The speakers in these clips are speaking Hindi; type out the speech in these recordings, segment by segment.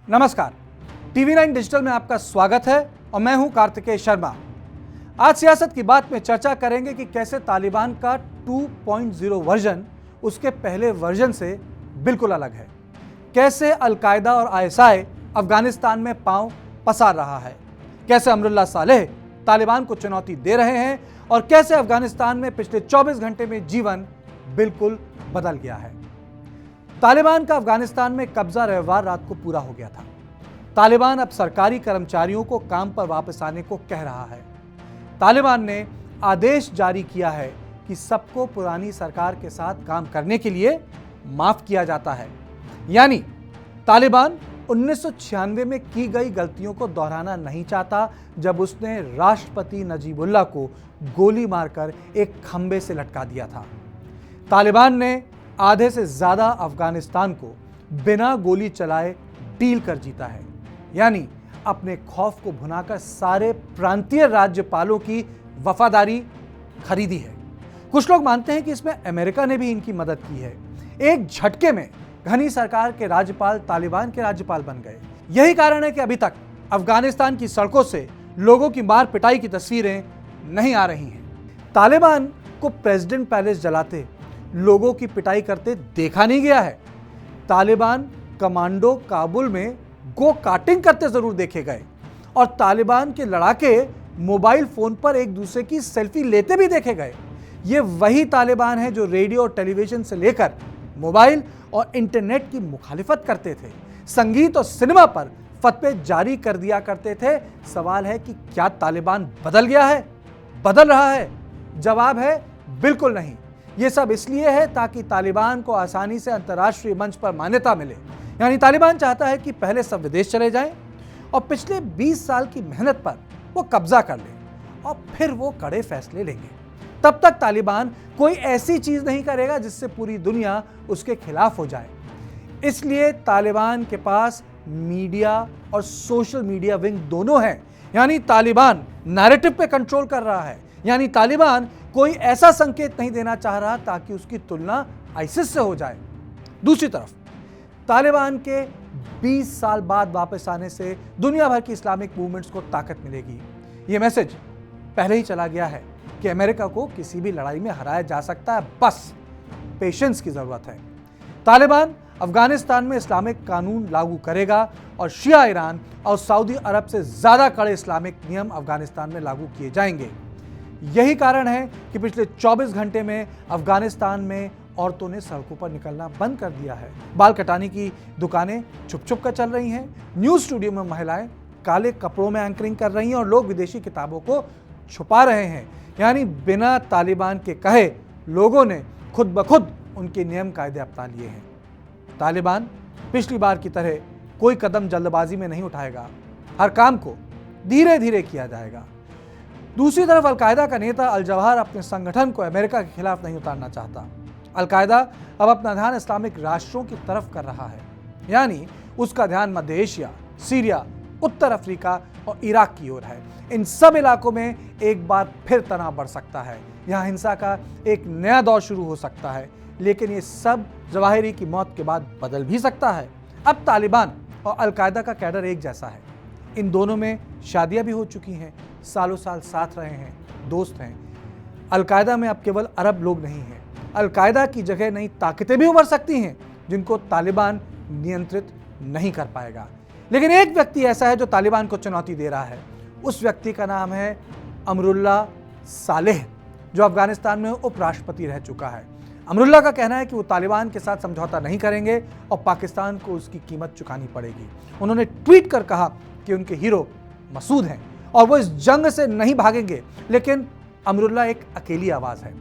नमस्कार, TV9 डिजिटल में आपका स्वागत है और मैं हूं कार्तिकेय शर्मा। आज सियासत की बात में चर्चा करेंगे कि कैसे तालिबान का 2.0 वर्जन उसके पहले वर्जन से बिल्कुल अलग है, कैसे अलकायदा और आईएसआई अफगानिस्तान में पांव पसार रहा है, कैसे अमरुल्लाह सालेह तालिबान को चुनौती दे रहे हैं और कैसे अफगानिस्तान में पिछले 24 घंटे में जीवन बिल्कुल बदल गया है। तालिबान का अफगानिस्तान में कब्जा रविवार रात को पूरा हो गया था। तालिबान अब सरकारी कर्मचारियों को काम पर वापस आने को कह रहा है। तालिबान ने आदेश जारी किया है कि सबको पुरानी सरकार के साथ काम करने के लिए माफ किया जाता है। यानी तालिबान 1996 में की गई गलतियों को दोहराना नहीं चाहता, जब उसने राष्ट्रपति नजीबुल्लाह को गोली मारकर एक खंबे से लटका दिया था। तालिबान ने आधे से ज्यादा अफगानिस्तान को बिना गोली चलाए डील कर जीता है, यानी अपने खौफ को भुनाकर सारे प्रांतीय राज्यपालों की वफादारी खरीदी है। कुछ लोग मानते हैं कि इसमें अमेरिका ने भी इनकी मदद की है। एक झटके में घनी सरकार के राज्यपाल तालिबान के राज्यपाल बन गए। यही कारण है कि अभी तक अफगानिस्तान की सड़कों से लोगों की मार पिटाई की तस्वीरें नहीं आ रही हैं। तालिबान को प्रेसिडेंट पैलेस जलाते, लोगों की पिटाई करते देखा नहीं गया है। तालिबान कमांडो काबुल में गो कार्टिंग करते जरूर देखे गए और तालिबान के लड़ाके मोबाइल फोन पर एक दूसरे की सेल्फी लेते भी देखे गए। ये वही तालिबान है जो रेडियो और टेलीविजन से लेकर मोबाइल और इंटरनेट की मुखालिफत करते थे, संगीत और सिनेमा पर फतवे जारी कर दिया करते थे। सवाल है कि क्या तालिबान बदल गया है, बदल रहा है? जवाब है बिल्कुल नहीं। ये सब इसलिए है ताकि तालिबान को आसानी से अंतर्राष्ट्रीय मंच पर मान्यता मिले। यानी तालिबान चाहता है कि पहले सब विदेश चले जाएं और पिछले 20 साल की मेहनत पर वो कब्जा कर लें और फिर वो कड़े फैसले लेंगे। तब तक तालिबान कोई ऐसी चीज नहीं करेगा जिससे पूरी दुनिया उसके खिलाफ हो जाए। इसलिए तालिबान के पास मीडिया और सोशल मीडिया विंग दोनों हैं। यानी तालिबान नैरेटिव पे कंट्रोल कर रहा है। यानी तालिबान कोई ऐसा संकेत नहीं देना चाह रहा ताकि उसकी तुलना आईसिस से हो जाए। दूसरी तरफ तालिबान के 20 साल बाद वापस आने से दुनिया भर की इस्लामिक मूवमेंट्स को ताकत मिलेगी। ये मैसेज पहले ही चला गया है कि अमेरिका को किसी भी लड़ाई में हराया जा सकता है, बस पेशेंस की जरूरत है। तालिबान अफगानिस्तान में इस्लामिक कानून लागू करेगा और शिया ईरान और सऊदी अरब से ज्यादा कड़े इस्लामिक नियम अफगानिस्तान में लागू किए जाएंगे। यही कारण है कि पिछले 24 घंटे में अफगानिस्तान में औरतों ने सड़कों पर निकलना बंद कर दिया है। बाल कटाने की दुकानें छुप छुप कर चल रही हैं, न्यूज स्टूडियो में महिलाएं काले कपड़ों में एंकरिंग कर रही हैं और लोग विदेशी किताबों को छुपा रहे हैं। यानी बिना तालिबान के कहे लोगों ने खुद ब खुद उनके नियम कायदे अपना लिए हैं। तालिबान पिछली बार की तरह कोई कदम जल्दबाजी में नहीं उठाएगा, हर काम को धीरे धीरे किया जाएगा। दूसरी तरफ अलकायदा का नेता अल जवाहर अपने संगठन को अमेरिका के खिलाफ नहीं उतारना चाहता। अलकायदा अब अपना ध्यान इस्लामिक राष्ट्रों की तरफ कर रहा है, यानी उसका ध्यान मध्य एशिया, सीरिया, उत्तर अफ्रीका और इराक की ओर है। इन सब इलाकों में एक बार फिर तनाव बढ़ सकता है, यहाँ हिंसा का एक नया दौर शुरू हो सकता है। लेकिन ये सब जवाहिरी की मौत के बाद बदल भी सकता है। अब तालिबान और अलकायदा का कैडर एक जैसा है। इन दोनों में शादियां भी हो चुकी हैं, सालों साल साथ रहे हैं, दोस्त हैं। अलकायदा में अब केवल अरब लोग नहीं हैं, अलकायदा की जगह नई ताकतें भी उभर सकती हैं जिनको तालिबान नियंत्रित नहीं कर पाएगा। लेकिन एक व्यक्ति ऐसा है जो तालिबान को चुनौती दे रहा है। उस व्यक्ति का नाम है अमरुल्लाह सालेह, जो अफगानिस्तान में उपराष्ट्रपति रह चुका है। अमरुल्लाह का कहना है कि वो तालिबान के साथ समझौता नहीं करेंगे और पाकिस्तान को उसकी कीमत चुकानी पड़ेगी। उन्होंने ट्वीट कर कहा कि उनके हीरो मसूद हैं और वो इस जंग से नहीं भागेंगे। लेकिन अमरुल्लाह एक अकेली आवाज है।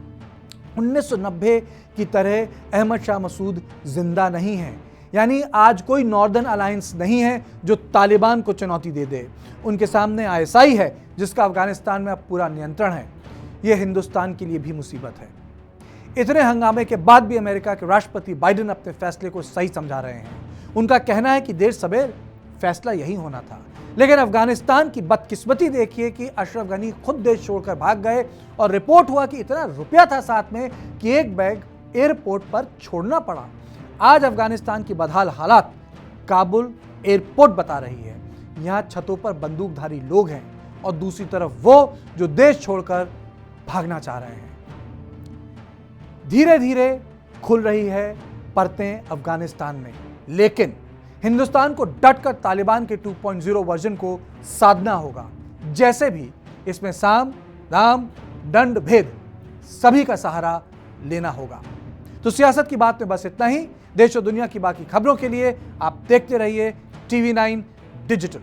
1990 की तरह अहमद शाह मसूद जिंदा नहीं है। यानी आज कोई नॉर्दर्न अलायंस नहीं है जो तालिबान को चुनौती दे दे। उनके सामने आईएसआई है जिसका अफगानिस्तान में अब पूरा नियंत्रण है। यह हिंदुस्तान के लिए भी मुसीबत है। इतने हंगामे के बाद भी अमेरिका के राष्ट्रपति बाइडेन अपने फैसले को सही समझा रहे हैं। उनका कहना है कि देर सबेर फैसला यही होना था। लेकिन अफगानिस्तान की बदकिस्मती देखिए कि अशरफ गनी खुद देश छोड़कर भाग गए और रिपोर्ट हुआ कि इतना रुपया था साथ में कि एक बैग एयरपोर्ट पर छोड़ना पड़ा। आज अफगानिस्तान की बदहाल हालात काबुल एयरपोर्ट बता रही है। यहां छतों पर बंदूकधारी लोग हैं और दूसरी तरफ वो जो देश छोड़कर भागना चाह रहे हैं। धीरे धीरे खुल रही है परतें अफगानिस्तान में, लेकिन हिंदुस्तान को डटकर तालिबान के 2.0 वर्जन को साधना होगा। जैसे भी इसमें साम, दाम, दंड, भेद सभी का सहारा लेना होगा। तो सियासत की बात में बस इतना ही। देश और दुनिया की बाकी खबरों के लिए आप देखते रहिए TV9 डिजिटल।